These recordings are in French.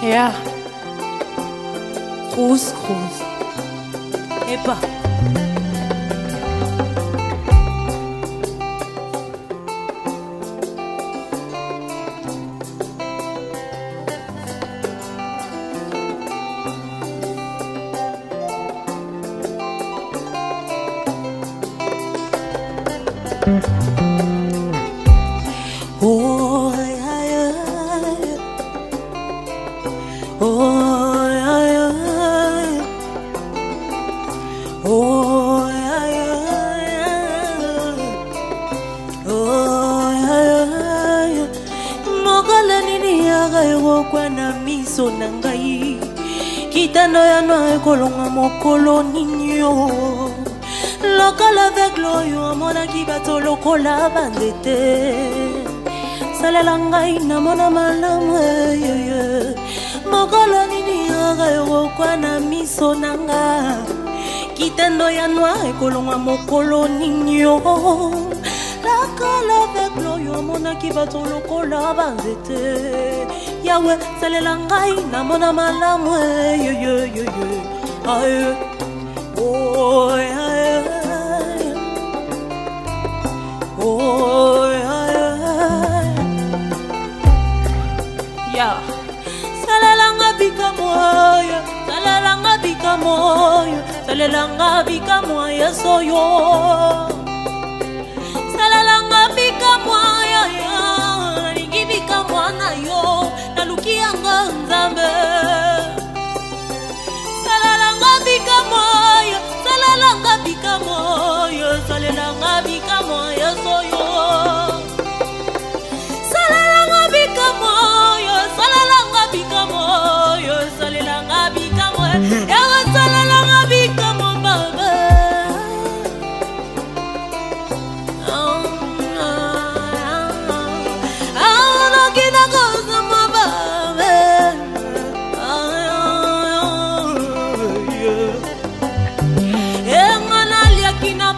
Yeah. Cruz. Epa. Oh, yeah, yeah. Oh, yeah, yeah. Oh, yeah, yeah. Oh, yeah, yeah. Mokala nini yaga yokwa na miso nangai. Kitano ya no ekolonga mokolo ninyo. Local avec l'oyo, mon aki bato lokola bandete. Salelangai na mona malamu ye. Mokolo nini yaga yokwa na miso nanga. Kitendo ya noa ekolonga mokolo ninyo. Local avec l'oyo, mon aki bato lokola bandete. Yawe salelangai na mona malamu ye. Aye. Oh, yeah, oh, yeah. Yeah. Salalanga bika moya, salalanga bika moya, salalanga bika moya soyo. Salalanga bika moya, ningi bika moya yo, nalukianga nzambe. Salalanga bika moya, salalanga bika moya, salalanga bika moya soyo. Salalanga bika moya, salalanga bika moya, salalanga bika moya, yawa salalanga bika moya baba. Nakina kosa moya baba.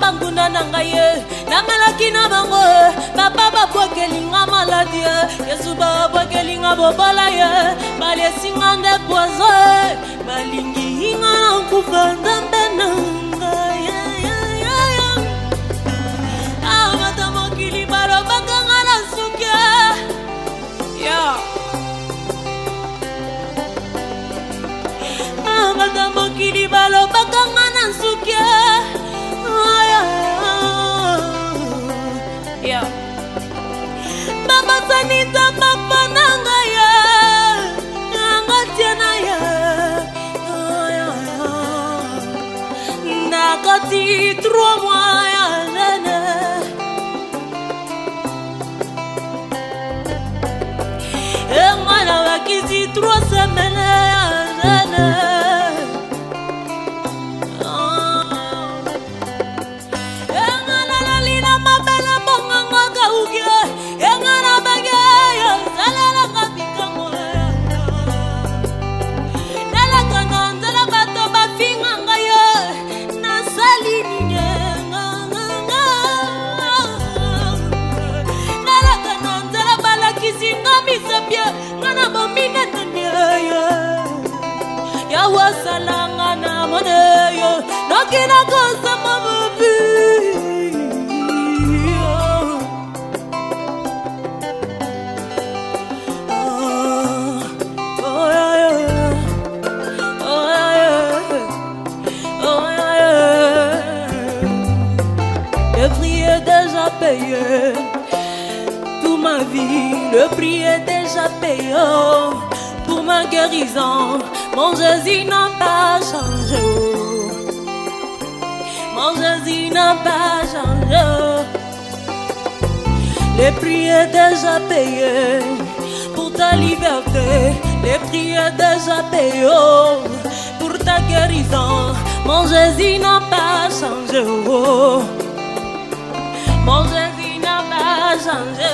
Banguna nangaye na malakina bango papa babwakelinga maladie yesu babwakelinga bobola ye balesinga nde poizo balingi hinga na kufa nzambe nanga amata mokili balobakanga na suke amata mokili balobakanga na suke. Yeah. Mama sanita papa nanga ya nanga tiana ya nakati 3 mois ya nene mwana wakisi 3 semaines ya nene. Salanga na moneyo nakina kosa mabubi Le prix est déjà payé. Toute ma vie, le prix est déjà payé. Pour ma guérison, mon Jésus n'a pas changé. Mon Jésus n'a pas changé. Le prix est déjà payé. Pour ta liberté, le prix est déjà payé. Pour ta guérison, mon Jésus n'a pas changé. Mon Jésus n'a pas changé.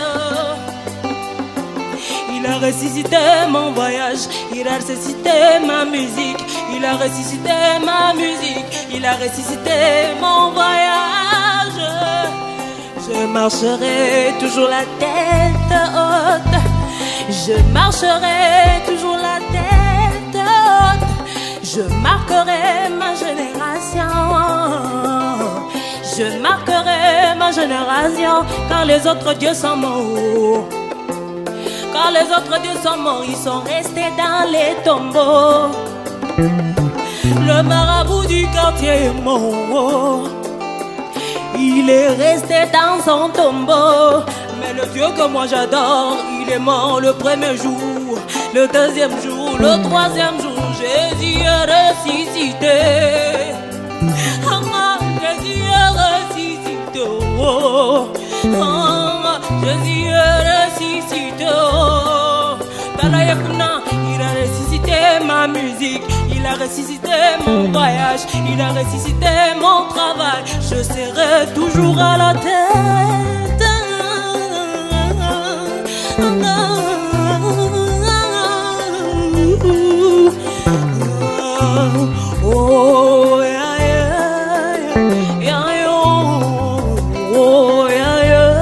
Il a ressuscité mon voyage, il a ressuscité ma musique, il a ressuscité ma musique, il a ressuscité mon voyage. Je marcherai toujours la tête haute, je marcherai toujours la tête Je marquerai ma génération. Je marquerai ma génération, car les autres dieux sont morts. Car les autres dieux sont morts, ils sont restés dans les tombeaux. Le marabout du quartier est mort. Il est resté dans son tombeau. Mais le Dieu que moi j'adore, il est mort le premier jour, le deuxième jour, le troisième jour. Jésus est ressuscité. Jésus est ressuscité. Jésus est ressuscité. Il a ressuscité ma musique. Il a ressuscité mon voyage. Il a ressuscité mon travail. Je serai toujours à la tête. Oh, yeah, yeah, yeah, yeah, oh, yeah, yeah.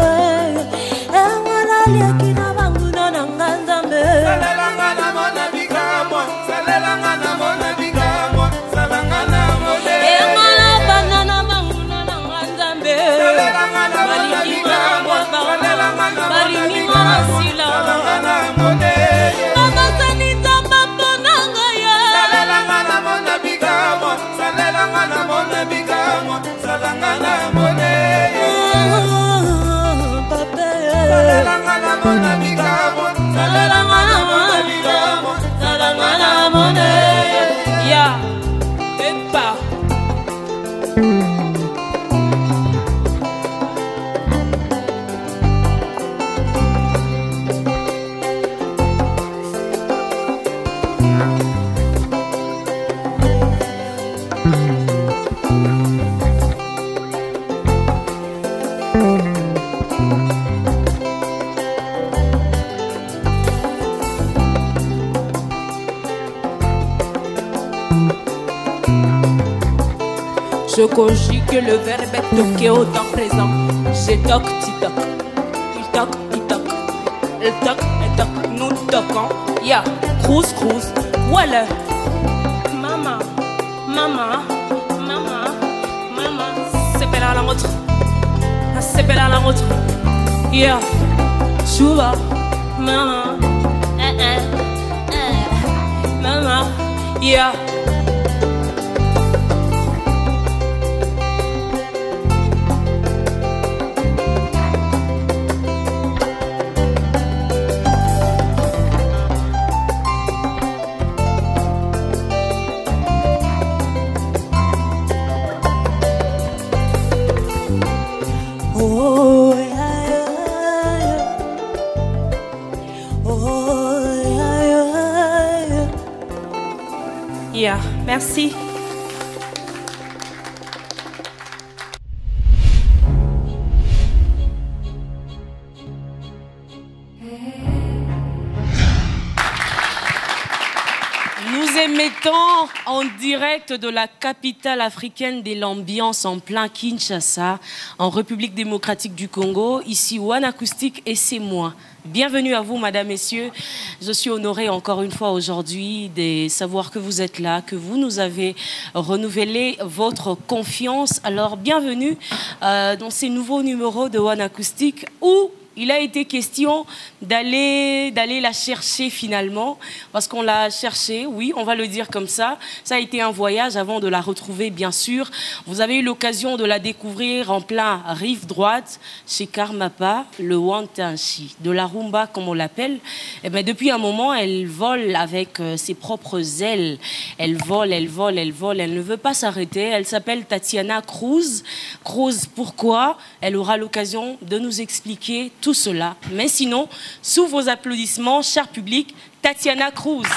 Yeah, epa. Je conjugue le verbe toqué au temps présent. J'ai toc, ti-toc. Il toc, il toc. Il toc, il toc. Nous toquons. Ya, cruz, cruz. Voilà. Maman, maman, maman, maman. C'est belle à la montre. C'est belle à la montre. Ya, chouba. Maman. Maman. Ya. Oh, yeah, yeah. Oh, yeah, yeah. Yeah, merci. Nous émettons en direct de la capitale africaine de l'ambiance en plein Kinshasa, en République démocratique du Congo. Ici One Acoustic et c'est moi. Bienvenue à vous, mesdames, messieurs. Je suis honorée encore une fois aujourd'hui de savoir que vous êtes là, que vous nous avez renouvelé votre confiance. Alors, bienvenue dans ces nouveaux numéros de One Acoustic où il a été question d'aller la chercher finalement, parce qu'on l'a cherchée, oui, on va le dire comme ça. Ça a été un voyage avant de la retrouver, bien sûr. Vous avez eu l'occasion de la découvrir en plein rive droite, chez Karmapa, le Wantanchi, de la rumba, comme on l'appelle. Et bien, depuis un moment, elle vole avec ses propres ailes. Elle vole, elle vole, elle vole, elle ne veut pas s'arrêter. Elle s'appelle Tatiana Cruz. Cruz, pourquoi? Elle aura l'occasion de nous expliquer tout cela. Mais sinon, sous vos applaudissements, cher public, Tatiana Cruz.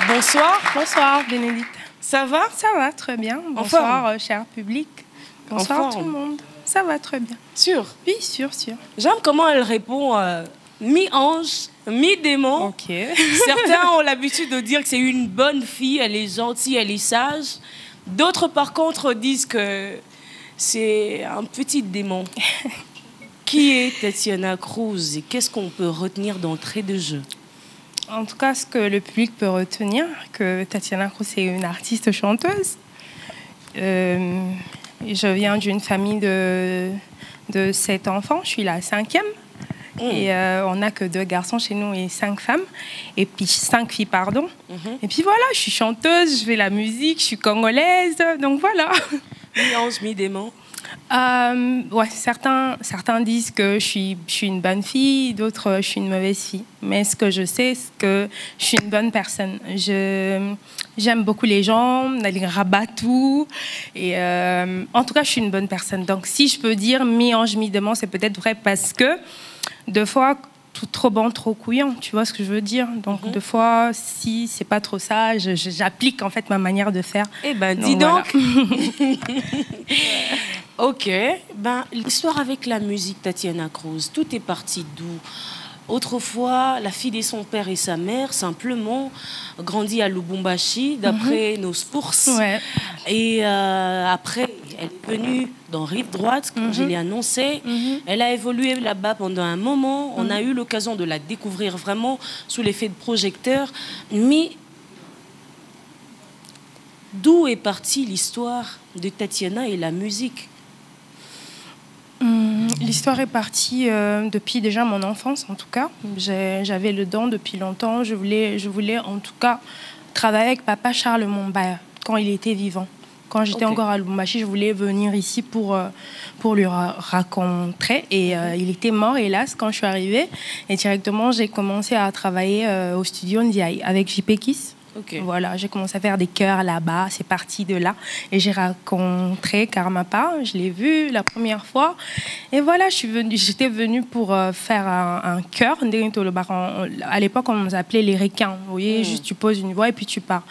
Bonsoir. Bonsoir, Bénédicte. Ça va? Ça va, très bien. Bonsoir, cher public. Bonsoir tout le monde. Ça va très bien. Sûr? Oui, sûr, sûr. J'aime comment elle répond mi-ange, mi-démon. Ok. Certains ont l'habitude de dire que c'est une bonne fille, elle est gentille, elle est sage. D'autres, par contre, disent que c'est un petit démon. Qui est Tatiana Cruz et qu'est-ce qu'on peut retenir d'entrée de jeu? En tout cas, ce que le public peut retenir, que Tatiana Cruz est une artiste chanteuse. Je viens d'une famille de 7 enfants, je suis la 5e. Et on n'a que 2 garçons chez nous et 5 femmes. Et puis 5 filles, pardon. Et puis voilà, je suis chanteuse, je fais la musique, je suis congolaise. Donc voilà. Mi-ange, mi-démon. Ouais, certains disent que je suis une bonne fille, d'autres je suis une mauvaise fille. Mais ce que je sais, c'est que je suis une bonne personne. J'aime beaucoup les gens, les rabatous. Et en tout cas, je suis une bonne personne. Donc si je peux dire mi-ange, mi-démon, c'est peut-être vrai parce que deux fois, tout trop bon, trop couillant, tu vois ce que je veux dire. Donc deux fois, si c'est pas trop ça, j'applique en fait ma manière de faire. Eh ben, dis donc. Voilà. Ok. Ben, l'histoire avec la musique, Tatiana Cruz, tout est parti d'où? Autrefois, la fille de son père et sa mère, simplement, grandit à Lubumbashi, d'après nos sources. Ouais. Et après, elle est venue dans Rive Droite, comme je l'ai annoncé. Elle a évolué là-bas pendant un moment. On a eu l'occasion de la découvrir vraiment sous l'effet de projecteur. Mais d'où est partie l'histoire de Tatiana et la musique? L'histoire est partie depuis déjà mon enfance, en tout cas. J'avais le don depuis longtemps. Je voulais en tout cas travailler avec papa Charles Mombaya quand il était vivant. Quand j'étais encore à Lubumbashi, je voulais venir ici pour lui rencontrer. Et il était mort, hélas, quand je suis arrivée. Et directement, j'ai commencé à travailler au studio Ndiaye avec JP Kiss. Voilà, j'ai commencé à faire des chœurs là-bas, c'est parti de là. Et j'ai rencontré Karmapa, je l'ai vu la première fois. Et voilà, j'étais venue pour faire un chœur. À l'époque, on nous appelait les requins. Vous voyez, juste tu poses une voix et puis tu pars.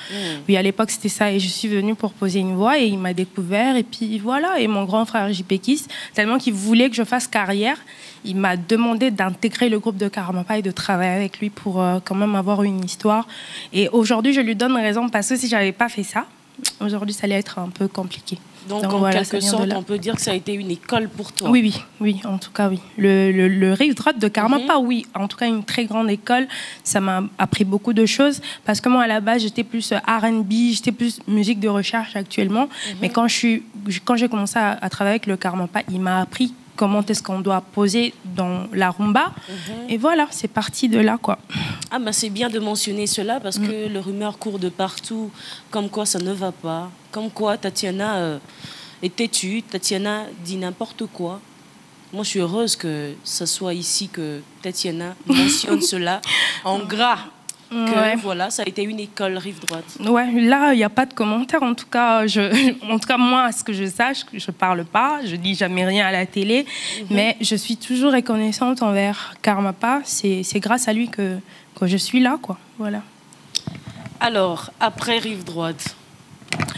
Oui, à l'époque, c'était ça. Et je suis venue pour poser une voix et il m'a découvert. Et puis voilà, et mon grand frère JP Kiss, tellement qu'il voulait que je fasse carrière, il m'a demandé d'intégrer le groupe de Karmapa et de travailler avec lui pour quand même avoir une histoire. Et aujourd'hui, je lui donne raison parce que si je n'avais pas fait ça, aujourd'hui, ça allait être un peu compliqué. Donc en voilà, quelque sorte, on peut dire que ça a été une école pour toi. Oui, en tout cas, oui. Le Rive Droite de Karmapa, oui. En tout cas, une très grande école. Ça m'a appris beaucoup de choses. Parce que moi, à la base, j'étais plus R&B, j'étais plus musique de recherche actuellement. Mais quand j'ai commencé à travailler avec le Karmapa, il m'a appris comment est-ce qu'on doit poser dans la rumba. Et voilà, c'est parti de là, quoi. Ah, ben c'est bien de mentionner cela parce que le rumeur court de partout, comme quoi ça ne va pas, comme quoi Tatiana est têtue, Tatiana dit n'importe quoi. Moi, je suis heureuse que ce soit ici que Tatiana mentionne cela en gras. Voilà, ça a été une école Rive Droite. Ouais, là, il n'y a pas de commentaire. En tout cas, moi, à ce que je sache, je ne parle pas, je dis jamais rien à la télé, mais je suis toujours reconnaissante envers Karmapa. C'est grâce à lui que je suis là, quoi. Voilà. Alors, après Rive Droite,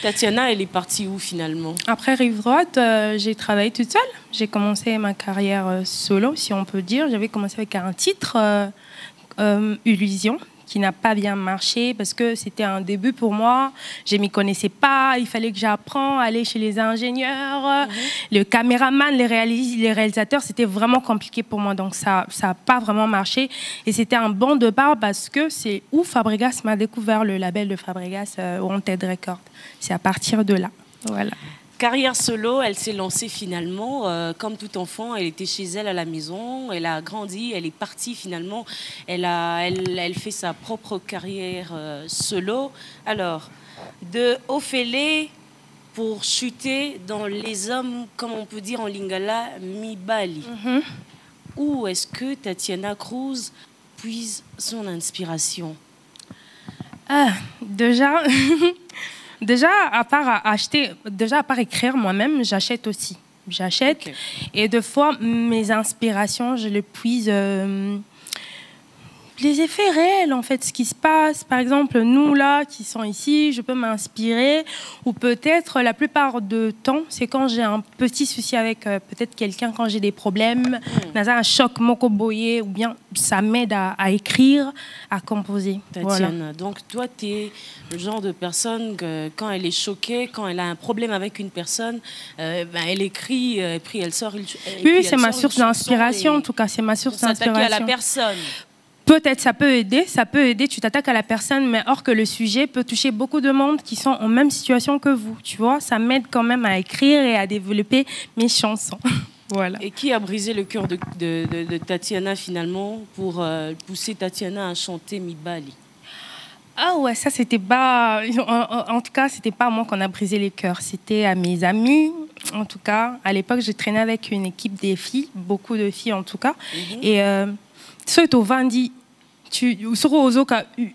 Tatiana, elle est partie où finalement? Après Rive Droite, j'ai travaillé toute seule. J'ai commencé ma carrière solo, si on peut dire. J'avais commencé avec un titre, Illusion, qui n'a pas bien marché parce que c'était un début pour moi. Je ne m'y connaissais pas. Il fallait que j'apprenne à aller chez les ingénieurs, le caméraman, les réalisateurs. C'était vraiment compliqué pour moi. Donc, ça n'a pas vraiment marché. Et c'était un bon départ parce que c'est où Fabregas m'a découvert le label de Fabregas, Wanted Records. C'est à partir de là. Voilà. Carrière solo, elle s'est lancée finalement. Comme tout enfant, elle était chez elle à la maison. Elle a grandi, elle est partie finalement. Elle fait sa propre carrière solo. Alors, de Ophélie pour chuter dans les hommes, comme on peut dire en lingala, Mibali. Où est-ce que Tatiana Cruz puise son inspiration? Déjà... Déjà, à part écrire moi-même, j'achète aussi. J'achète. Et des fois, mes inspirations, je les puise... les effets réels, en fait, ce qui se passe. Par exemple, nous, là, qui sont ici, je peux m'inspirer. Ou peut-être, la plupart du temps, c'est quand j'ai un petit souci avec peut-être quelqu'un, quand j'ai des problèmes, dans un choc mokoboye, ou bien ça m'aide à écrire, à composer. Tatiana, voilà. Donc toi, tu es le genre de personne que, quand elle est choquée, quand elle a un problème avec une personne, elle écrit, puis elle sort... Oui, c'est ma source d'inspiration, en tout cas, c'est ma source d'inspiration. S'attaquer à la personne. peut-être ça peut aider, tu t'attaques à la personne, mais or que le sujet peut toucher beaucoup de monde qui sont en même situation que vous, tu vois. Ça m'aide quand même à écrire et à développer mes chansons. Voilà. Et qui a brisé le cœur de Tatiana finalement pour pousser Tatiana à chanter Mibali? Ah ouais, ça c'était pas... En tout cas, c'était pas à moi qu'on a brisé les cœurs. C'était à mes amis, en tout cas. À l'époque, je traînais avec une équipe des filles, beaucoup de filles en tout cas. Et ceux au Vandi,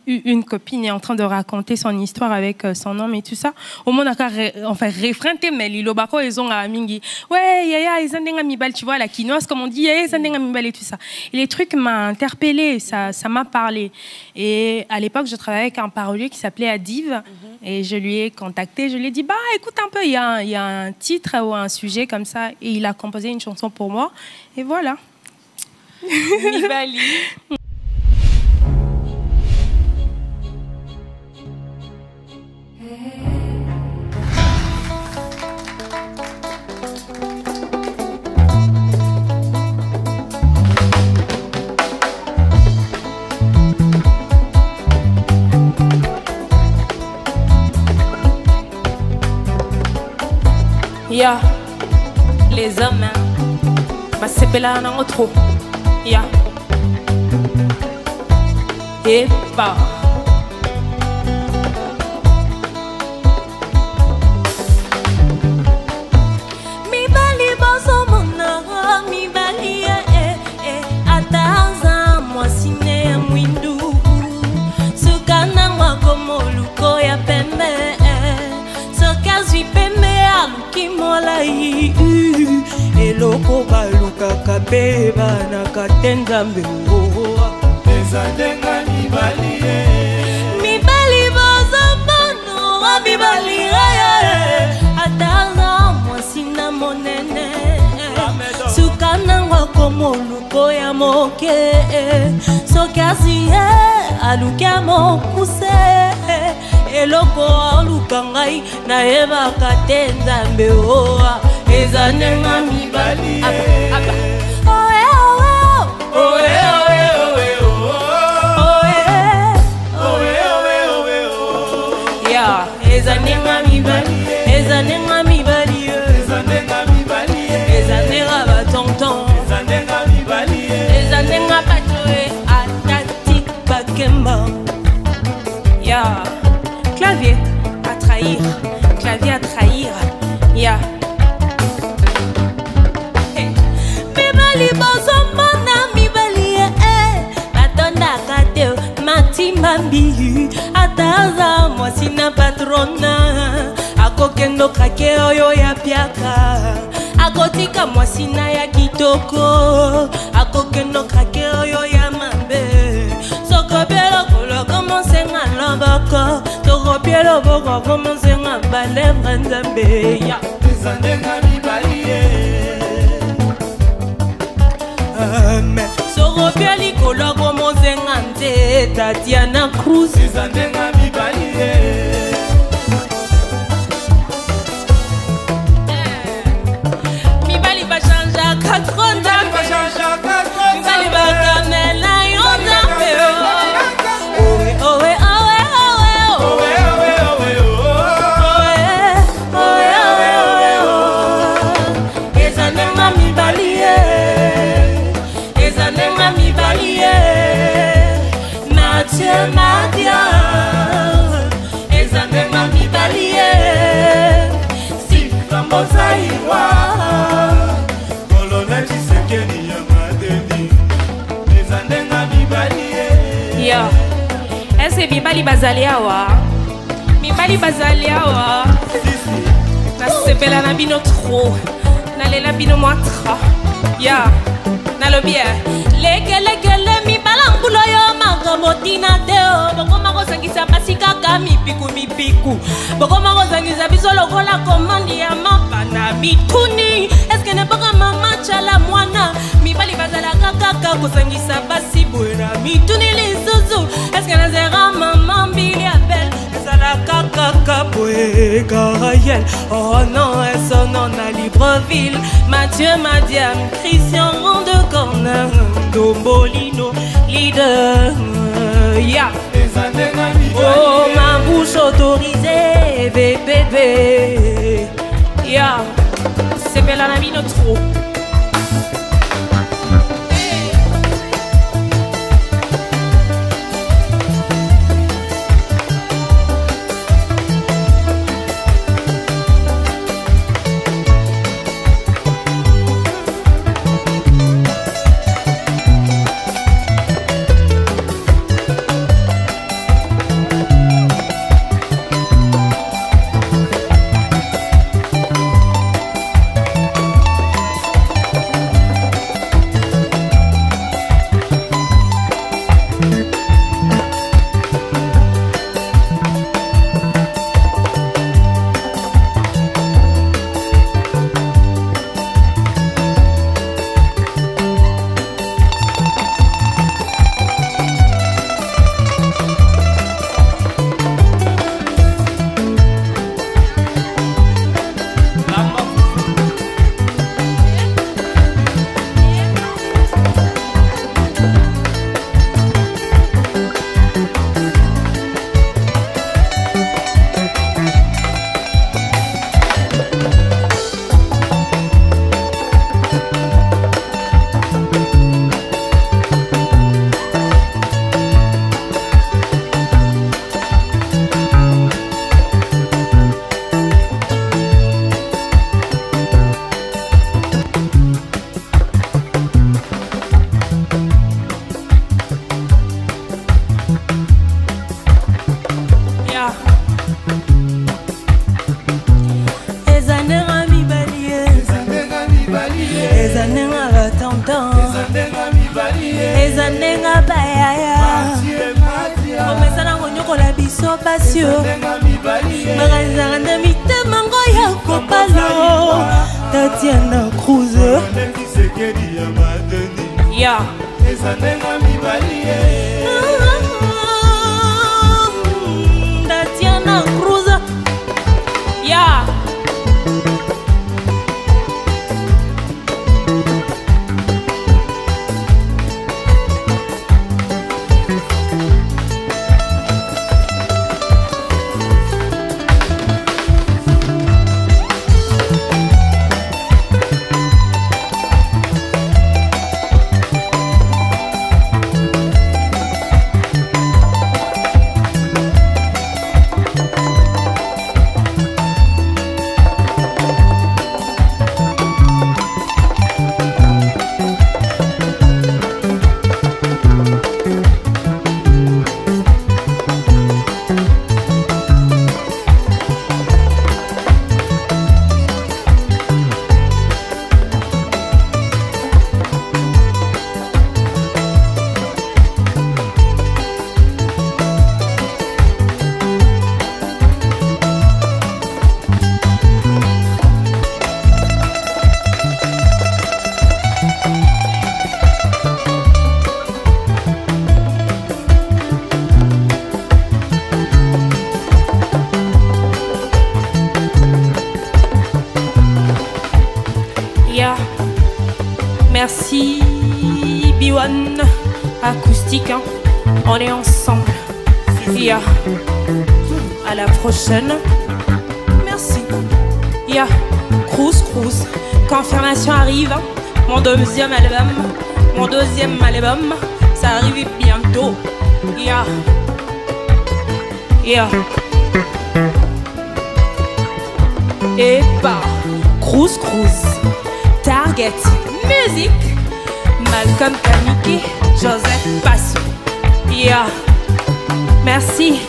une copine est en train de raconter son histoire avec son homme et tout ça. Au monde enfin réfrénté mais lilo bako ils ont à mingi. Ouais, yaya ils ont des amibal, tu vois la quinoise comme on dit, yaya ils ont des amibal et tout ça. Et les trucs m'ont interpellée, ça m'a parlé. Et à l'époque, je travaillais avec un parolier qui s'appelait Adiv et je lui ai contacté, je lui ai dit bah écoute un peu, il y a un titre ou un sujet comme ça et il a composé une chanson pour moi et voilà. Mibali. Ya, les hommes, ma sepela na otro. Ya, et pas. Mibali bozo mona, mibali ataza mwasine mwindu. Sukana mwakomo luko ya pembe. Sokazwi pembe aluki molai. Eloko baluka kabeba na katenza mbengo. Ezadenga mibali Mibali bozo bono mibali ataza mwasina monene. Sukana ngwa luko ya moke. Sokazi aluka mokuse. Eloko aluka ngai na eba katenza mbeoa. Ezanenga mibali aba. Oe oe oe oe oe oe oe. Ya, ezanenga mibali, ezanenga mibali, ezanenga mibali, ezanenga batonton, ezanenga mibali, ezanenga patoe atati bakemba. Ya, clavier à trahir, clavier à trahir. Ya. Mibali bozo mona mibali atonda kateo matima mbiyu ataza mwasina patrona akokendo krake oyo ya piaka akotika mwasina ya kitoko akokendo krake oyo ya mabe sokopelo kolo komonse nga loboko tokopelo boko komonse nga balevre nzambe ya Ezadenga mibali Sorobia likolo komozenga nze Tatiana Cruz. Ezadenga mibali Mibali bachanja 4 ans. Mibali bakamela yonda peo. Owe owe owe owe owe owe owe owe. Ezanenga mibali ezanenga mibali Mathieu Madia. Ezanenga mibali Sifra Mozaïwa Colonel Tshisekedi ya madeni Ezadenga mibali Ya, ese mibali bazali awa. Mibali bazali awa. Nasepela na bino trop. Nalela bino mwa tra. Ya, nalobie. Lekelekele mibala mbulo yo makambo tina deo. Bokoma kozangisa basi kaka mipiku. Bokoma kozangisa biso lokola komandi ya mapana bituni. Eske ne boka mama chala mwana. Mibali bazala kaka kozangisa basi buena mituni lisuzu. Eske nazera mama mbili apel. Ezala kaka Capoué, Gaël, oh non, et son nom à Libreville. Mathieu Madiam, Christian Rondecorne, Dombolino, leader. Yeah. Oh, ma bouche autorisée, bébé. Yeah. C'est belle à la vie, notre trop. Tatiana Cruz. Yeah. Tatiana Cruz. Yeah. Merci B1 Acoustique, hein. On est ensemble. Yeah. À la prochaine. Merci. Yeah. Cruz. Confirmation arrive, hein. Mon deuxième album, ça arrive bientôt. Yeah. Et par Cruz. Target Music, Malcolm Kamiki, Joseph Basso. Yeah. Merci.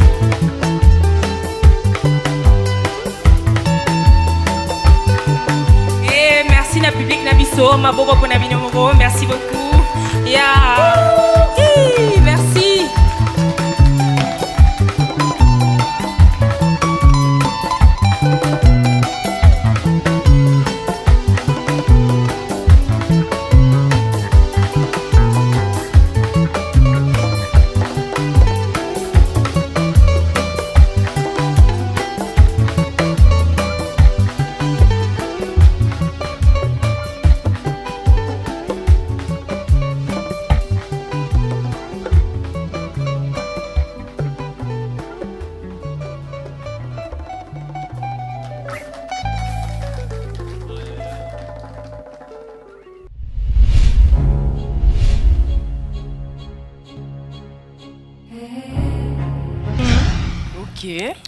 Et merci na public na biso, ma bobo pour na binomoro. Merci beaucoup. Yeah. Merci.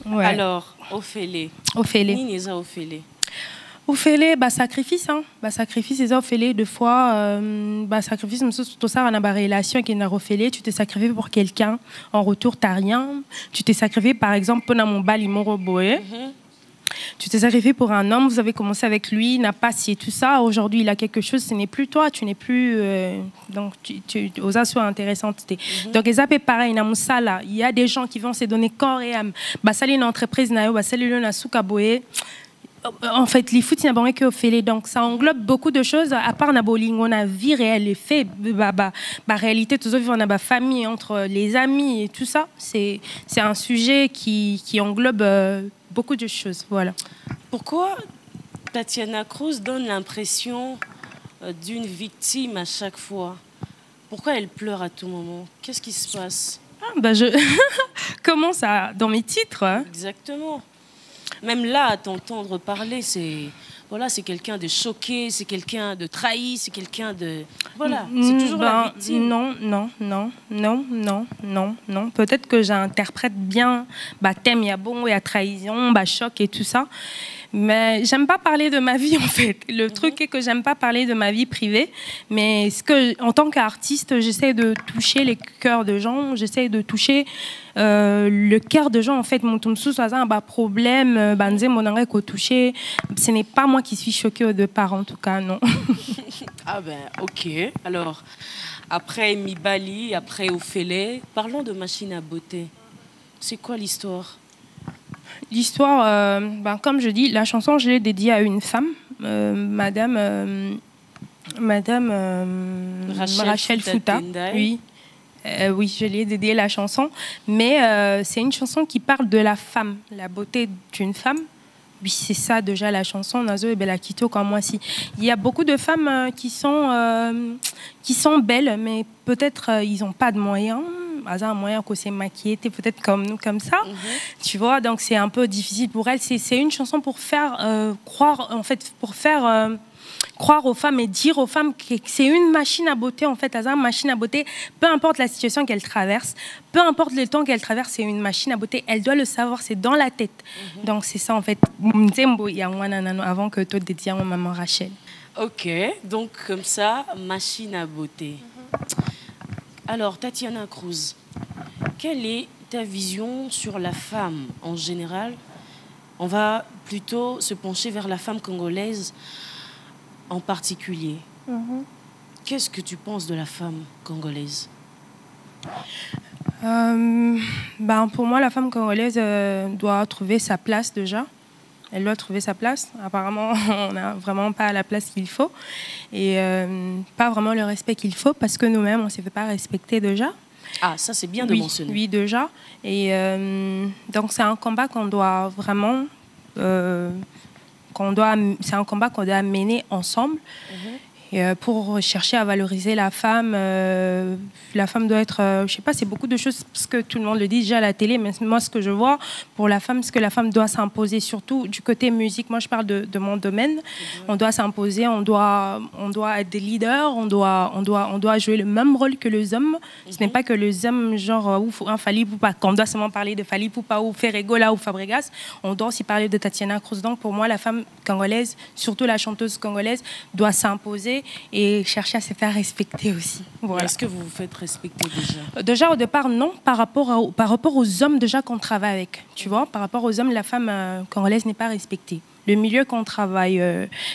Ouais. Alors, Ophélie. Ophélie. Nini eza Ophélie. Ophélie, bah sacrifice, hein. Bah sacrifice, c'est ça, Ophélie. Deux fois, bah sacrifice, tout ça, on a une relation qui est Ophélie. Tu t'es sacrifié pour quelqu'un, en retour, t'as rien. Tu t'es sacrifié, par exemple, pour mon bal, Boé. Tu t'es sacrifié pour un homme, vous avez commencé avec lui, n'a pas si tout ça. Aujourd'hui, il a quelque chose, ce n'est plus toi, tu n'es plus. Donc, aux assos intéressantes. Donc, les AP, pareil, il y a des gens qui vont se donner corps et âme. Bah, ça, une entreprise, bah, ça, une soukaboé. En fait, les foot, il que Ophélie. Donc, ça englobe beaucoup de choses. À part na bowling, on a vie réelle, les faits, réalité, tout ça, on a famille, entre les amis et tout ça. C'est un sujet qui englobe beaucoup de choses. Voilà. Pourquoi Tatiana Cruz donne l'impression d'une victime à chaque fois? Pourquoi elle pleure à tout moment? Qu'est-ce qui se passe? Comment ça? Dans mes titres, hein? Exactement. Même là, à t'entendre parler, c'est quelqu'un de choqué, c'est quelqu'un de trahi, c'est quelqu'un de... Voilà, c'est toujours la victime. Non. Peut-être que j'interprète bien thème, il y a bon, il y a trahison, choc et tout ça. Mais j'aime pas parler de ma vie, en fait. Le truc est que j'aime pas parler de ma vie privée. Mais en tant qu'artiste, j'essaie de toucher les cœurs de gens, j'essaie de toucher le cœur de gens, en fait. Mon problème, touché. Ce n'est pas moi qui suis choquée au départ, en tout cas, non. Ah ben, ok. Alors, après Mibali, après Ophélie, parlons de Machine à beauté. C'est quoi l'histoire? L'histoire, comme je dis, la chanson, je l'ai dédiée à une femme, Madame Rachel Fouta. Oui. Oui, je lui ai dédié la chanson. Mais c'est une chanson qui parle de la femme, la beauté d'une femme. Oui, c'est ça déjà la chanson, Nazo et Bella Quito, comme moi aussi. Il y a beaucoup de femmes qui sont belles, mais peut-être ils n'ont pas de moyens. Un moyen qu'on s'est maquillé, peut-être comme nous, comme ça. Tu vois, donc c'est un peu difficile pour elles. C'est une chanson pour faire croire, en fait, pour faire croire aux femmes et dire aux femmes que c'est une machine à beauté, en fait, une machine à beauté, peu importe la situation qu'elle traverse, peu importe le temps qu'elle traverse, c'est une machine à beauté, elle doit le savoir, c'est dans la tête. Donc c'est ça, en fait, avant que toi dédies à maman Rachel. Ok, donc comme ça, machine à beauté. Alors, Tatiana Cruz, quelle est ta vision sur la femme en général? On va plutôt se pencher vers la femme congolaise en particulier. Qu'est-ce que tu penses de la femme congolaise? Pour moi, la femme congolaise doit trouver sa place déjà. Elle doit trouver sa place. Apparemment, on n'a vraiment pas la place qu'il faut et pas vraiment le respect qu'il faut parce que nous-mêmes, on ne s'est fait pas respecter déjà. Ah, ça c'est bien de mentionner. Oui, déjà. Et donc, c'est un combat qu'on doit vraiment... c'est un combat qu'on doit mener ensemble. Pour chercher à valoriser la femme doit être, je sais pas, c'est beaucoup de choses parce que tout le monde le dit déjà à la télé, mais moi ce que je vois pour la femme, c'est que la femme doit s'imposer, surtout du côté musique. Moi je parle de mon domaine. On doit s'imposer, on doit être des leaders, on doit jouer le même rôle que les hommes. Ce n'est pas que les hommes genre Fally Ipupa, qu'on doit seulement parler de Fally Ipupa ou Ferregola ou Fabregas. On doit aussi parler de Tatiana Cruz. Donc pour moi la femme congolaise, surtout la chanteuse congolaise, doit s'imposer et chercher à se faire respecter aussi. Voilà. Est-ce que vous vous faites respecter déjà? Déjà au départ non, par rapport aux hommes déjà qu'on travaille avec. Tu vois, par rapport aux hommes, la femme congolaise n'est pas respectée. Le milieu qu'on travaille,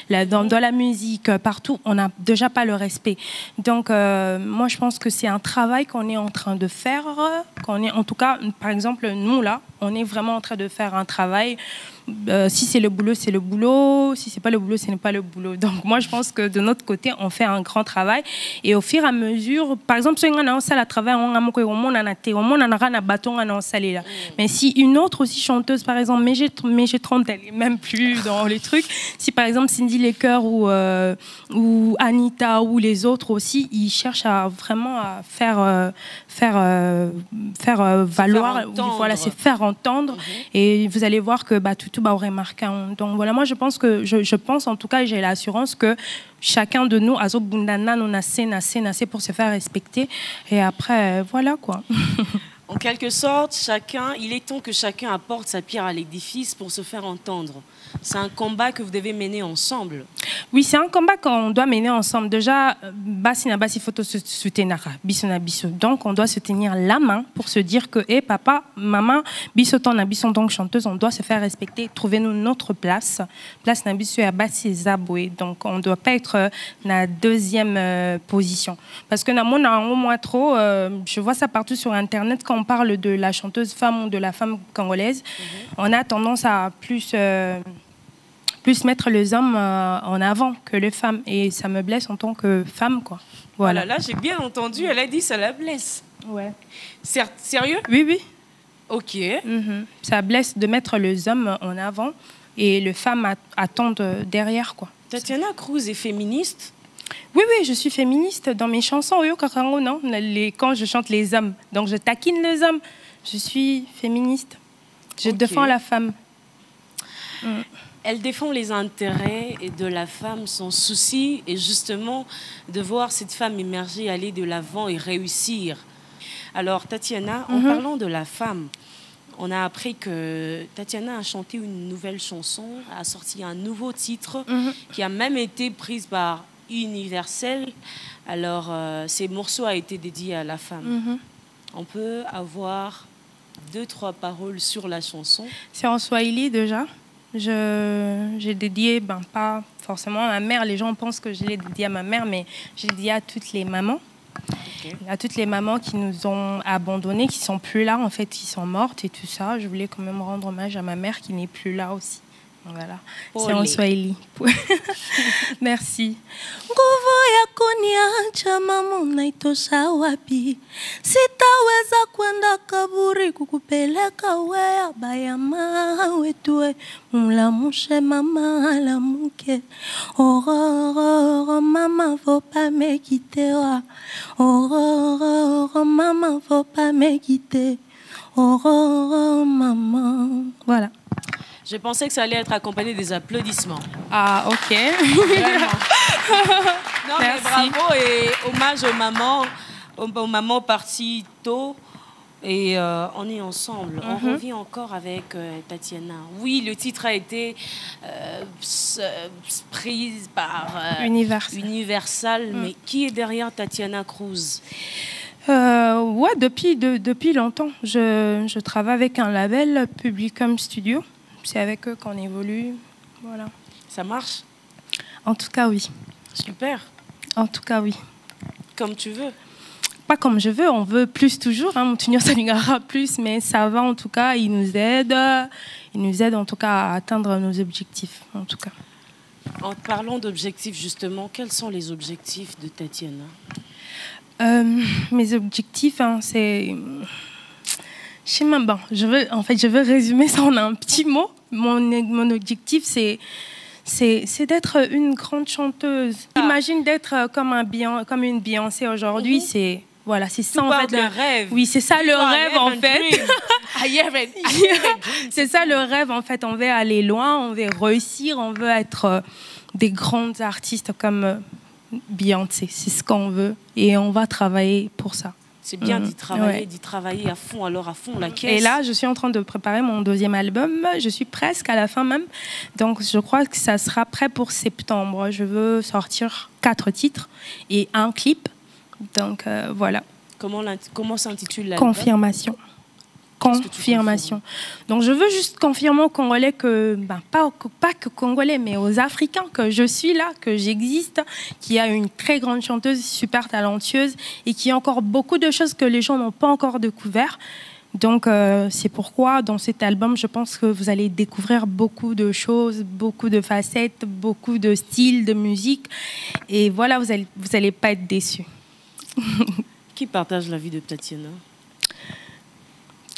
dans la musique, partout, on n'a déjà pas le respect. Donc, moi, je pense que c'est un travail qu'on est en train de faire. En tout cas, par exemple, nous, là, on est vraiment en train de faire un travail. Si c'est le boulot, c'est le boulot. Si c'est pas le boulot, ce n'est pas le boulot. Donc, moi, je pense que de notre côté, on fait un grand travail. Et au fur et à mesure, par exemple, si on a un salle à travail, on a un bâton, on a un salle là. Mais si une autre aussi chanteuse, par exemple, mais j'ai 30, elle est même plus dans les trucs. Si par exemple Cindy Lecker ou Anita ou les autres aussi, ils cherchent à vraiment à faire valoir, voilà, c'est faire entendre. Et vous allez voir que tout aurait marqué. Donc voilà, moi je pense en tout cas, j'ai l'assurance que chacun de nous a assez pour se faire respecter. Et après, voilà quoi. En quelque sorte, il est temps que chacun apporte sa pierre à l'édifice pour se faire entendre. C'est un combat que vous devez mener ensemble. Oui, c'est un combat qu'on doit mener ensemble. Déjà, il faut se soutenir. Donc, on doit se tenir la main pour se dire que, hey, papa, maman, donc chanteuse, on doit se faire respecter, trouver-nous notre place. Place Nabisu à Bassi Zaboué. Donc, on ne doit pas être la deuxième position. Parce que, je vois ça partout sur Internet, quand on parle de la chanteuse femme ou de la femme congolaise, on a tendance à plus mettre les hommes en avant que les femmes. Et ça me blesse en tant que femme, quoi. Voilà. Là, j'ai bien entendu, elle a dit ça la blesse. Ouais. Sérieux? Oui. Ok. Ça blesse de mettre les hommes en avant et les femmes attendent derrière, quoi. Tatiana Cruz est féministe? Oui, je suis féministe. Dans mes chansons, non, quand je chante les hommes, donc je taquine les hommes, je suis féministe. Je défends la femme. Elle défend les intérêts de la femme. Son souci est justement de voir cette femme émerger, aller de l'avant et réussir. Alors, Tatiana, en parlant de la femme, on a appris que Tatiana a chanté une nouvelle chanson, a sorti un nouveau titre qui a même été prise par Universel. Alors, ces morceaux ont été dédiés à la femme. On peut avoir 2-3 paroles sur la chanson. C'est en Swahili déjà. J'ai dédié, pas forcément à ma mère. Les gens pensent que je l'ai dédié à ma mère, mais j'ai dédié à toutes les mamans. À toutes les mamans qui nous ont abandonnés, qui sont plus là, en fait, qui sont mortes et tout ça. Je voulais quand même rendre hommage à ma mère qui n'est plus là aussi. Voilà. C'est en Swahili. Merci. Nguvu ya kuniacha mama unaitosha wapi? Sitaweza kwenda kaburi kukupeleka wewe bayama wetu mlamushe mama alamuke. Oh mama faut pas me quitter. Oh maman faut pas me quitter. Oh maman. Voilà. Je pensais que ça allait être accompagné des applaudissements. Ah, ok. Vraiment. Non, mais bravo et hommage aux mamans parties tôt. Et on est ensemble. On revient encore avec Tatiana. Oui, le titre a été prise par Universal. Mais qui est derrière Tatiana Cruz? Ouais, depuis longtemps. Je travaille avec un label, Publicum Studio. C'est avec eux qu'on évolue. Voilà. Ça marche? En tout cas, oui. Super. En tout cas, oui. Comme tu veux. Pas comme je veux, on veut plus toujours. Mon Tunio Salingara plus, mais ça va en tout cas. Ils nous aident en tout cas à atteindre nos objectifs. En tout cas. En parlant d'objectifs, justement, quels sont les objectifs de Tatiana? Mes objectifs, c'est... je veux résumer ça en un petit mot. Mon objectif, c'est d'être une grande chanteuse. Imagine d'être comme une Beyoncé aujourd'hui. C'est ça en fait le rêve. Oui, c'est ça le rêve en fait. C'est ça le rêve en fait. On veut aller loin, on veut réussir, on veut être des grandes artistes comme Beyoncé. C'est ce qu'on veut et on va travailler pour ça. C'est bien d'y travailler à fond, alors à fond la caisse. Et là, je suis en train de préparer mon deuxième album. Je suis presque à la fin même. Donc, je crois que ça sera prêt pour septembre. Je veux sortir 4 titres et un clip. Donc, voilà. Comment s'intitule l'album? Confirmation. Confirmation. Donc, je veux juste confirmer aux Congolais que, pas que Congolais, mais aux Africains, que je suis là, que j'existe, qu'il y a une très grande chanteuse, super talentueuse, et qu'il y a encore beaucoup de choses que les gens n'ont pas encore découvert. Donc, c'est pourquoi, dans cet album, je pense que vous allez découvrir beaucoup de choses, beaucoup de facettes, beaucoup de styles de musique. Et voilà, vous allez pas être déçus. Qui partage la vie de Tatiana?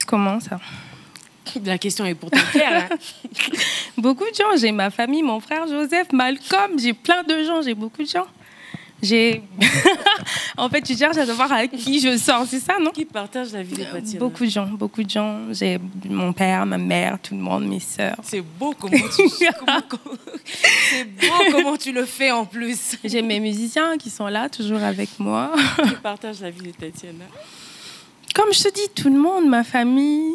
Comment ça? La question est pourtant claire. Hein. Beaucoup de gens. J'ai ma famille, mon frère Joseph, Malcolm. J'ai plein de gens. J'ai beaucoup de gens. En fait, tu cherches à savoir avec qui je sors, c'est ça, non? Qui partage la vie de Tatiana? Beaucoup de gens, beaucoup de gens. J'ai mon père, ma mère, tout le monde, mes sœurs. C'est beau comment tu le fais en plus. J'ai mes musiciens qui sont là, toujours avec moi. Qui partage la vie de Tatiana? Comme je te dis, tout le monde, ma famille.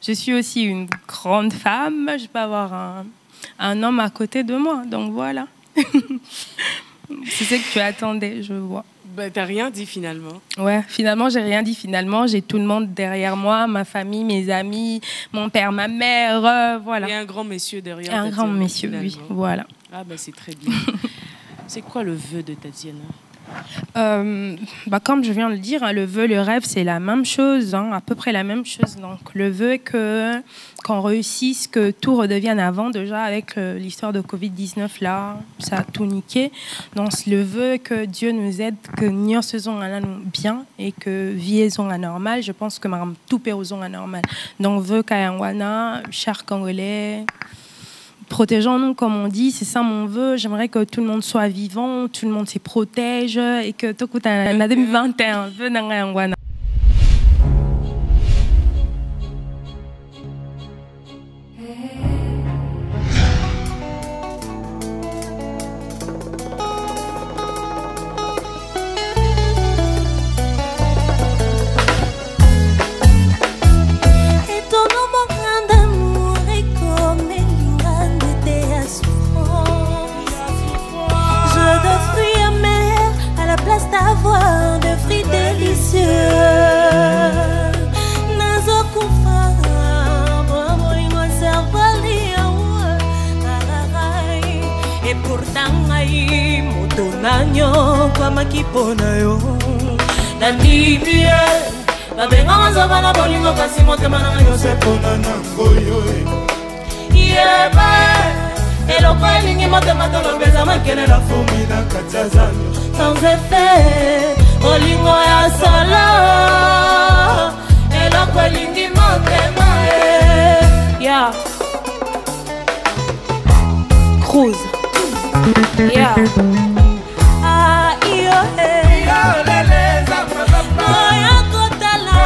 Je suis aussi une grande femme. Je peux avoir un homme à côté de moi. Donc voilà. C'est ce que tu attendais, je vois. Bah, t'as rien dit finalement. Ouais, finalement, j'ai rien dit. Finalement, j'ai tout le monde derrière moi, ma famille, mes amis, mon père, ma mère, voilà. Et un grand monsieur derrière. Et un grand monsieur, finalement. oui, voilà. Ah bah c'est très bien. C'est quoi le vœu de Tatiana? Comme je viens de le dire, hein, le vœu, le rêve, c'est la même chose, hein, à peu près la même chose. Donc, le vœu est qu'on réussisse, que tout redevienne avant. Déjà, avec l'histoire de Covid-19, là, ça a tout niqué. Donc, le vœu est que Dieu nous aide, que nous faisons bien et que viezons anormal. Je pense que tout pérosons anormal. Donc, vœu Kayangwana, chers Congolais. Protégeons-nous, comme on dit, c'est ça mon vœu. J'aimerais que tout le monde soit vivant, tout le monde se protège et que tout le monde en 2021 vœu n'angwana. D'avoir de fruits délicieux. Et pourtant aïe motonanyo kwa makipona yo nandibie babenga mazaba na bolingo kasi motema na yo sepona na ngoyo yeba eloko elingi motema tolobeza makene na fumi na katiazano sans effet olingo ya solo eloko elingi motema yeah Cruz yeah ah iyo yo lele zamba zamba moya kotala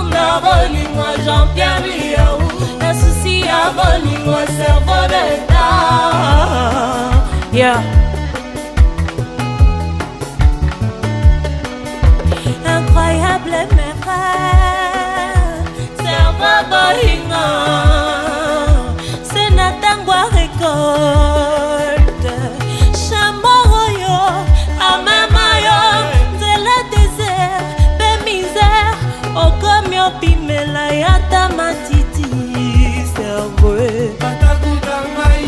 na bolingo Jean-Pierre Liao na souci ya bolingo cerveau d'état yeah incroyable mes frères cerveau bolingo c'est natangwa récolte chamoroyo amamayo nzela désert pe misère okomio pimela yata matiti cerveau patakudangai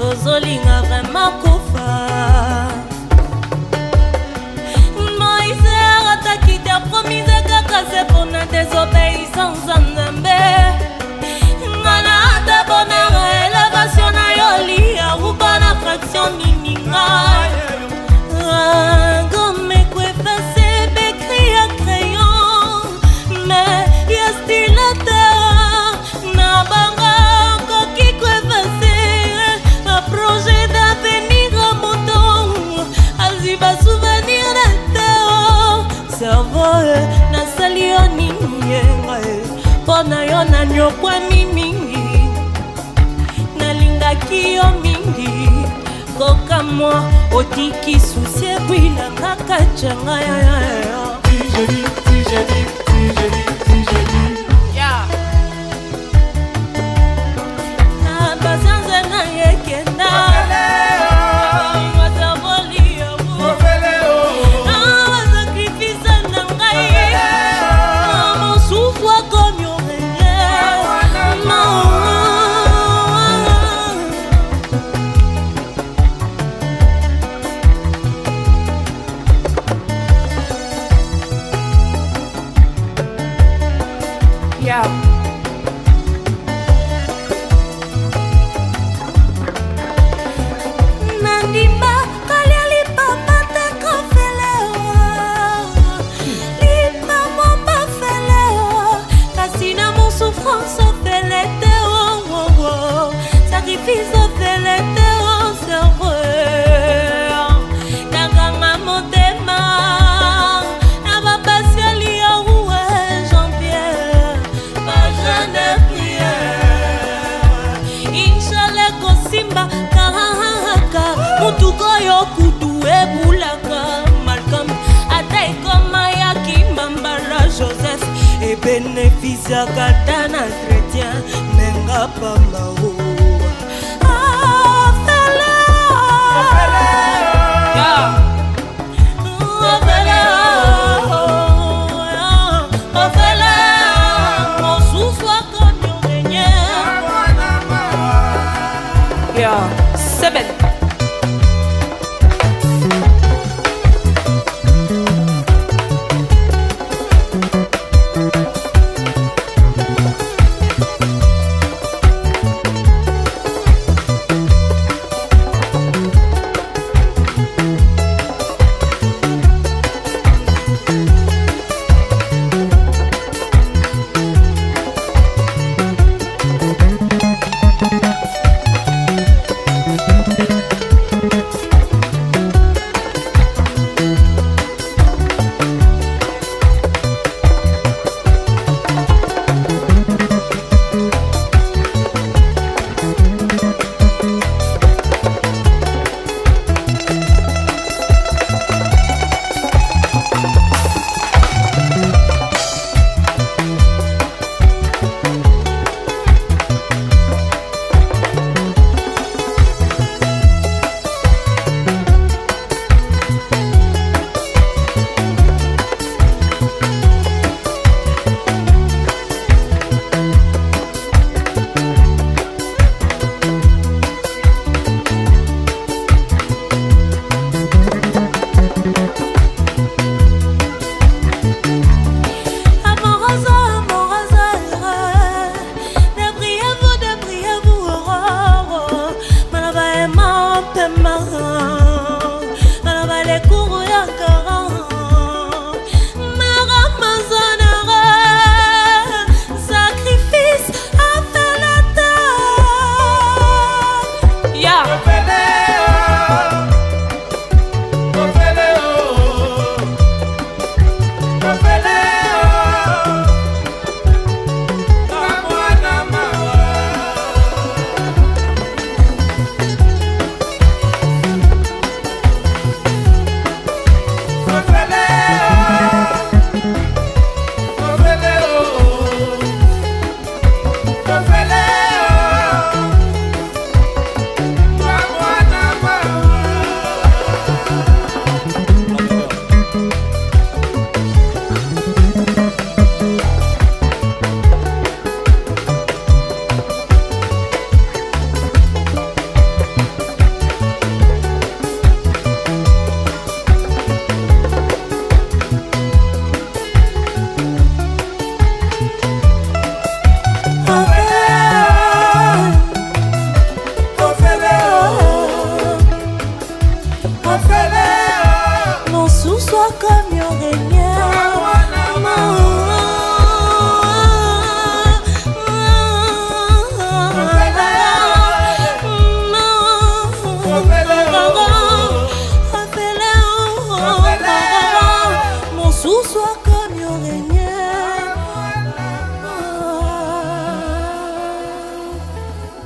ozolinga vraiment kufa Moïse ataki te promise kaka c'est pour na désobéissance en Nzambe ngana ata bonheur élévation na yoli aruba na fraction nininga gomme kwefase bécrit à crayon mais y'a stylateur na banga koki kwefase un projet d'avenir à moton aziba souvenir de teo cerveau na salio ninyenga pona yo na nyokwa mingi nalingaki yo mingi koka mwa otiki susi ebwila kaka changa basanze na yekenda Mutuko yo kutu ebulaka Malcolm ata bénéfice à Katan entretien, menga pambao. Seven.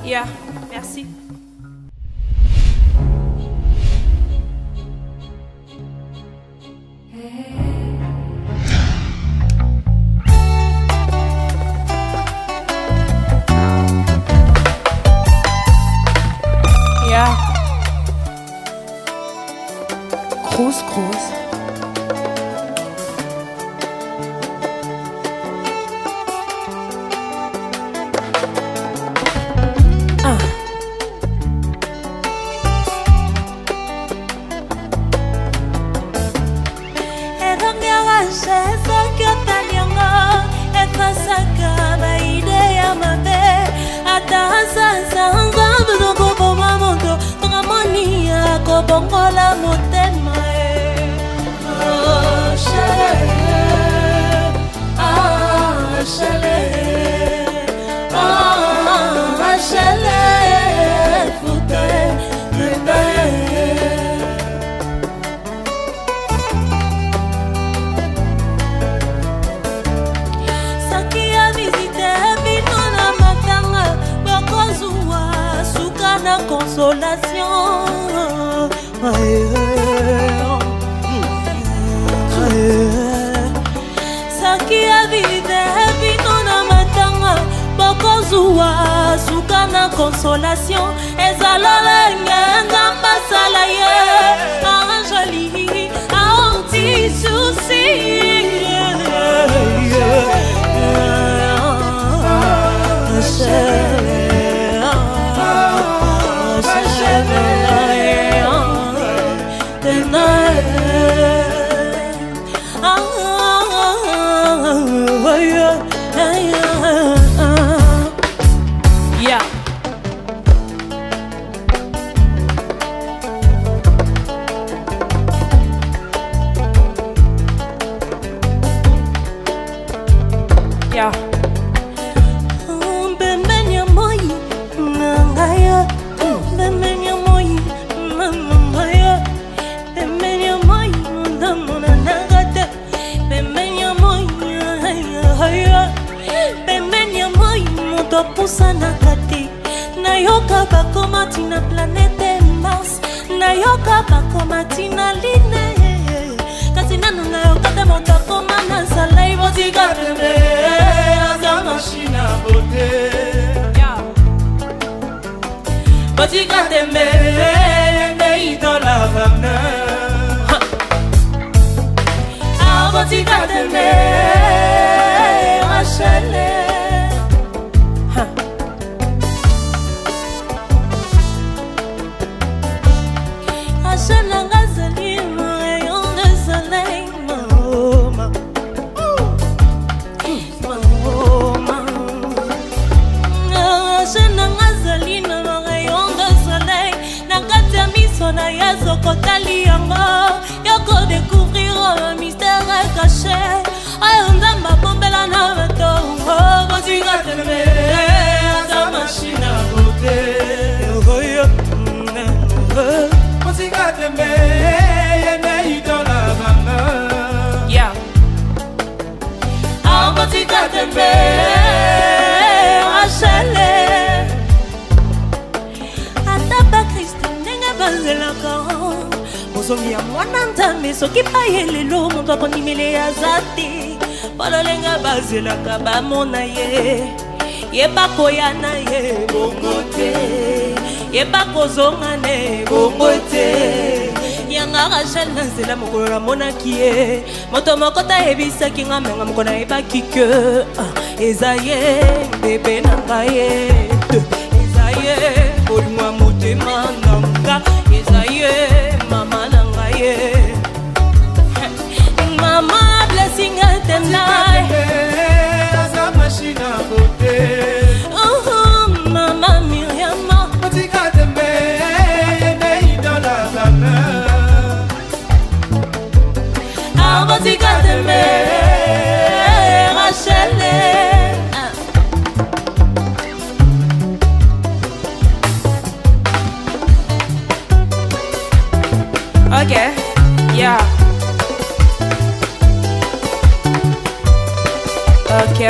Yeah, merci. Yeah. Groß. Bongola motema oh chale fute sakia visite bino na matanga bakozua suka na consolation. Sakia vide zuwa suka na consolation ezalala ngamba sala ye Angeli anti souci Nayoka bakoma tina planète Mars Nayoka bakoma tina line Kasi nanu nayoka te monta koma na salai Botika teme Aza machine à beauté Botika teme Nei dans la rameur Ah botika teme Rachel Kotali yango yoko découvrir un mystère caché ayonda mabombela na batongo botika teme aza machine à beauté botika teme yenei dans la rameur botika teme Rachel ataba Christ ndenge bazelaka Ozongi ya mwana nzambe soki paye lelo moto akonimele azate balolenga bazelaka bamona ye yeba koya na ye bongo te yeba kozonga ne bongo te yanga Rachel na nzela mokolo namonaki ye moto moko tayebisaki nga menga moko nayebaki ke eza ye bebe na ngai ye eza ye bolingo motema na nga eza ye mama Mama blessing at the night as a machine à beauté Mama Myriam Botika de me dans la rameur Ah botika de me Rachel Ok, yeah. Ok.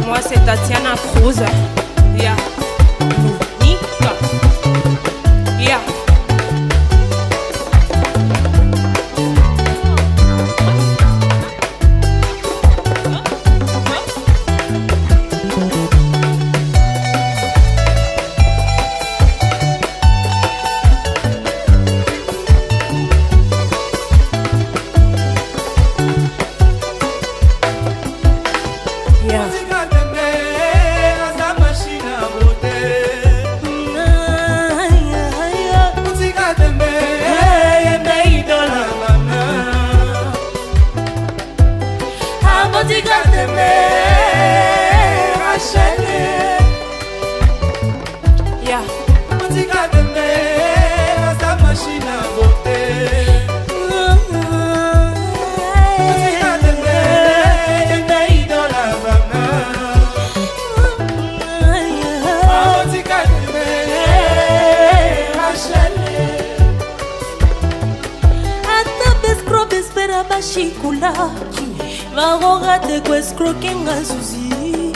Moi c'est Tatiana Cruz. Yeah. Nika. Yeah. Chikula Varora te kwes croquing a Suzy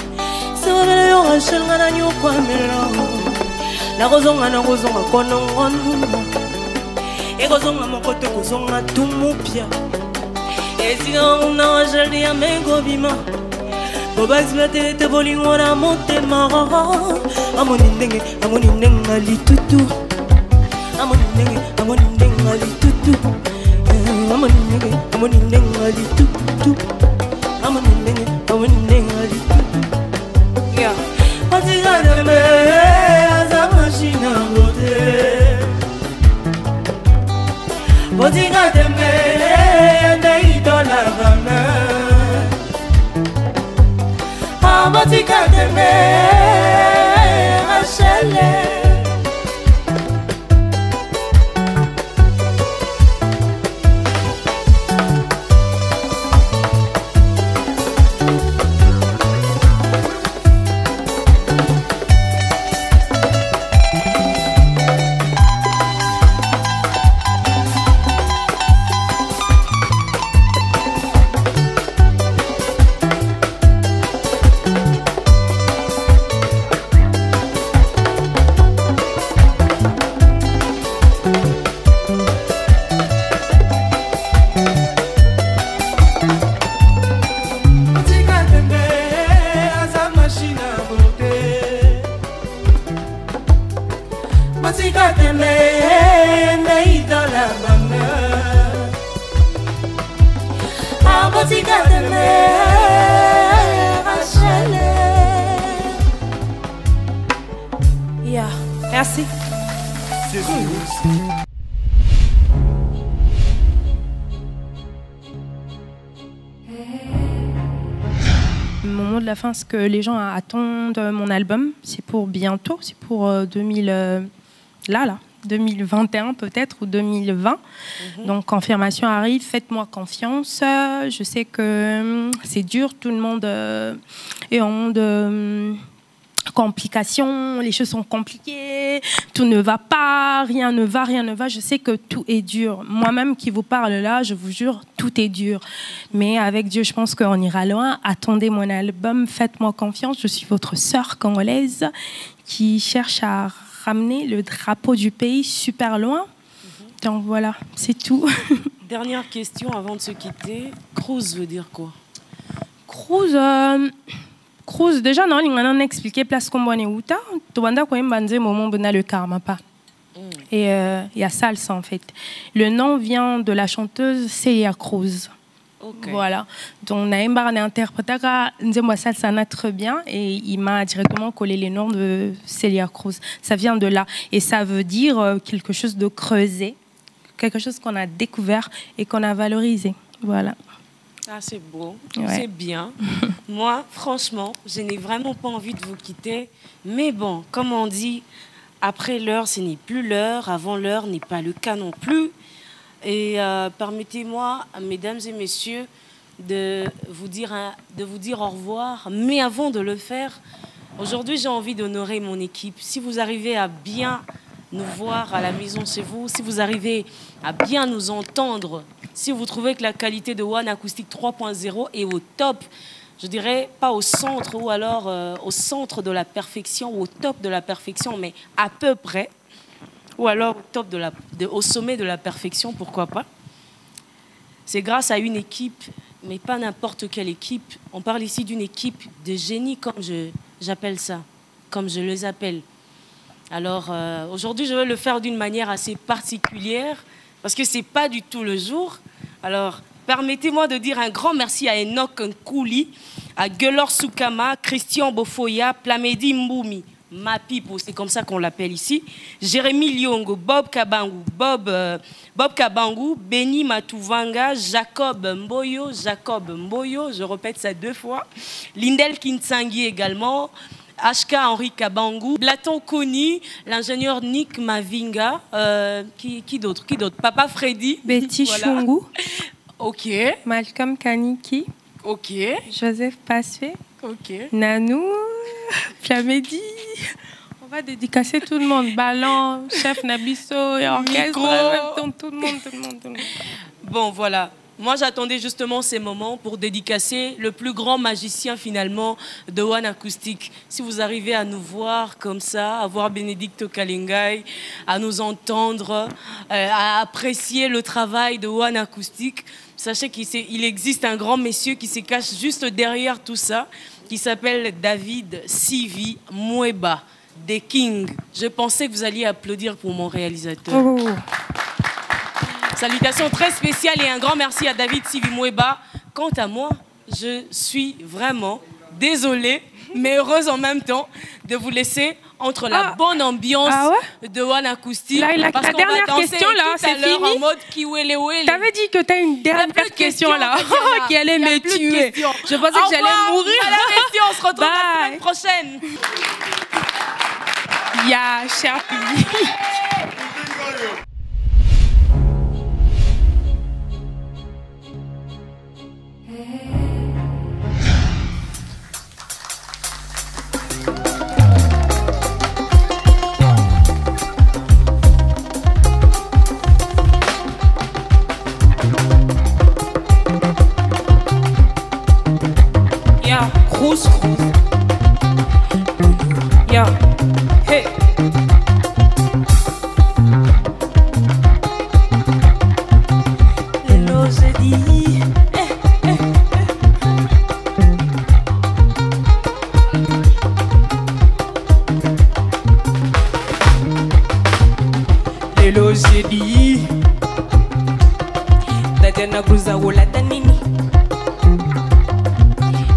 So vele yo Rachel ngana nyokwa melo Na rozonga konongon E rozonga mokote kozonga tumupia E zinga una Rachel ya mego bima obaexploite te bolingo na motema amoni ndenge alitutu amoni ndenge alitutu amoni ndenge alitutu amoni ndenge alitutu yeah atikademe aza machine à beauté atikademe ndeidolagame atikademe Rachel. Yeah, merci. Le moment de la fin, ce que les gens attendent mon album, c'est pour bientôt, c'est pour 2021 peut-être ou 2020. Donc confirmation arrive, faites-moi confiance. Je sais que c'est dur, tout le monde est en de complications, les choses sont compliquées, tout ne va pas, rien ne va. Je sais que tout est dur. Moi-même qui vous parle là, je vous jure, tout est dur. Mais avec Dieu, je pense qu'on ira loin. Attendez mon album, faites-moi confiance. Je suis votre sœur congolaise qui cherche à ramener le drapeau du pays super loin. Donc voilà, c'est tout. Dernière question avant de se quitter. Cruz veut dire quoi? Cruz, déjà, non, on a expliqué place comme on est où tu as moment le karma pas. Et il y a salsa en fait. Le nom vient de la chanteuse Celia Cruz. Okay. Voilà. Donc, Naïmbar a interprété Nzemwa Salsa très bien et il m'a directement collé les noms de Celia Cruz. Ça vient de là. Et ça veut dire quelque chose de creusé, quelque chose qu'on a découvert et qu'on a valorisé. Voilà. Ah, c'est beau, ouais. C'est bien. Moi, franchement, je n'ai vraiment pas envie de vous quitter. Mais bon, comme on dit, après l'heure, ce n'est plus l'heure. Avant l'heure n'est pas le cas non plus. Et permettez-moi, mesdames et messieurs, de vous dire au revoir. Mais avant de le faire, aujourd'hui, j'ai envie d'honorer mon équipe. Si vous arrivez à bien nous voir à la maison chez vous, si vous arrivez à bien nous entendre, si vous trouvez que la qualité de One Acoustic 3.0 est au top, je dirais pas au centre ou alors au centre de la perfection ou au top de la perfection, mais à peu près, ou alors au, top au sommet de la perfection, pourquoi pas. C'est grâce à une équipe, mais pas n'importe quelle équipe. On parle ici d'une équipe de génie, comme j'appelle ça, comme je les appelle. Alors aujourd'hui, je vais le faire d'une manière assez particulière, parce que ce n'est pas du tout le jour. Alors, permettez-moi de dire un grand merci à Enoch Nkouli, à Guelor Soukama, Christian Bofoya, Plamedi Mboumi, Mapipo, c'est comme ça qu'on l'appelle ici, Jérémy Liongo, Bob Kabangou, Bob Kabangou, Benny Matouvanga, Jacob Mboyo, je répète ça 2 fois, Lindel Kinsangi également, HK Henri Kabangou, Blaton Koni, l'ingénieur Nick Mavinga, qui d'autre? Papa Freddy. Betty Chungu. Ok. Malcolm Kaniki. Ok. Joseph Passé. Ok. Nanou. Plamedi. On va dédicacer tout le monde. Ballon, chef Nabisso et orchestre. Tout le monde. Bon, voilà. Moi, j'attendais justement ces moments pour dédicacer le plus grand magicien, finalement, de One Acoustic. Si vous arrivez à nous voir comme ça, à voir Bénédicte Kalingai, à nous entendre, à apprécier le travail de One Acoustic, sachez qu'il existe un grand monsieur qui se cache juste derrière tout ça. qui s'appelle David Sivi Mweba, des Kings. Je pensais que vous alliez applaudir pour mon réalisateur. Oh. Salutations très spéciales et un grand merci à David Sivi Mweba. Quant à moi, je suis vraiment désolée, mais heureuse en même temps de vous laisser entre la bonne ambiance de One Acoustic. La dernière question, là, c'est fini. En mode Kiwelewele. T'avais dit que t'as une dernière question, là, qui allait me tuer. Je pensais que j'allais mourir. On se retrouve la semaine prochaine. Ya, cher public. Cruz, yeah, hey. Lelo jeudi, Lelo jeudi, Tatiana Cruza wola tanini.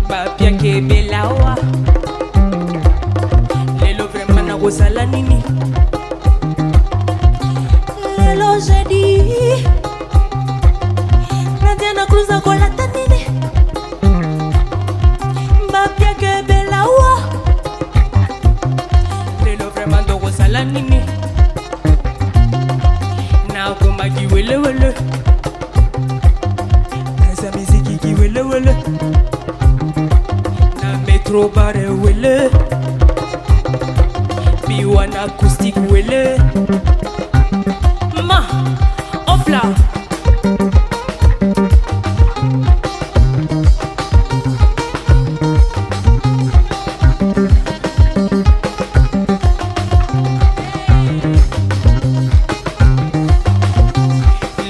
Papia ke belawa lelo vraiment na kosala nini lelo jeudi Tatiana Cruza kolata nini papia ke belawa lelo vraiment na kosala nini na koma kiwelewele esa miziki kiwelewele Metro bare wele One Acoustic wele Ma Opla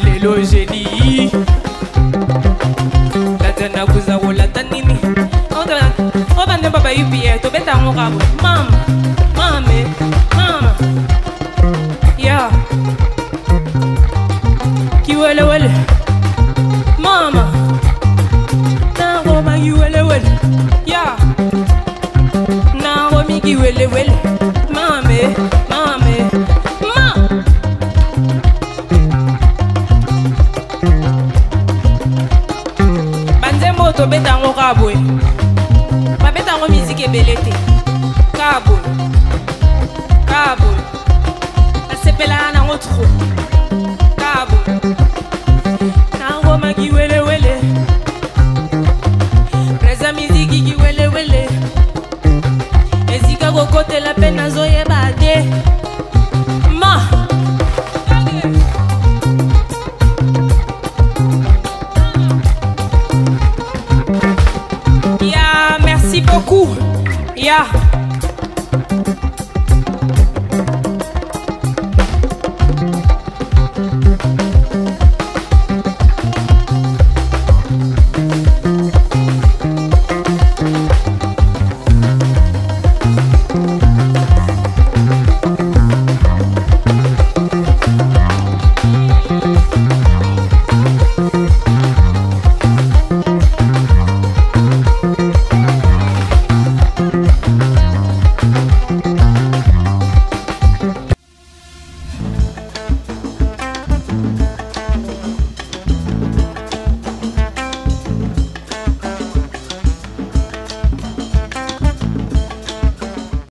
Lelo jeudi Tatiana Cruza wola tanini Obande baba UPR to beta ngorabo mama mama ya kiwele wele mama na goma kiwele wele ya na gomi kiwele wele mame ma banze moto beta ngorabo Babeta musique belete Kabul La sepela na otro Kabul Nango maki wele wele Presa musique ki wele wele Ezika gokote la pena zoye bade Ma Merci beaucoup. Yeah.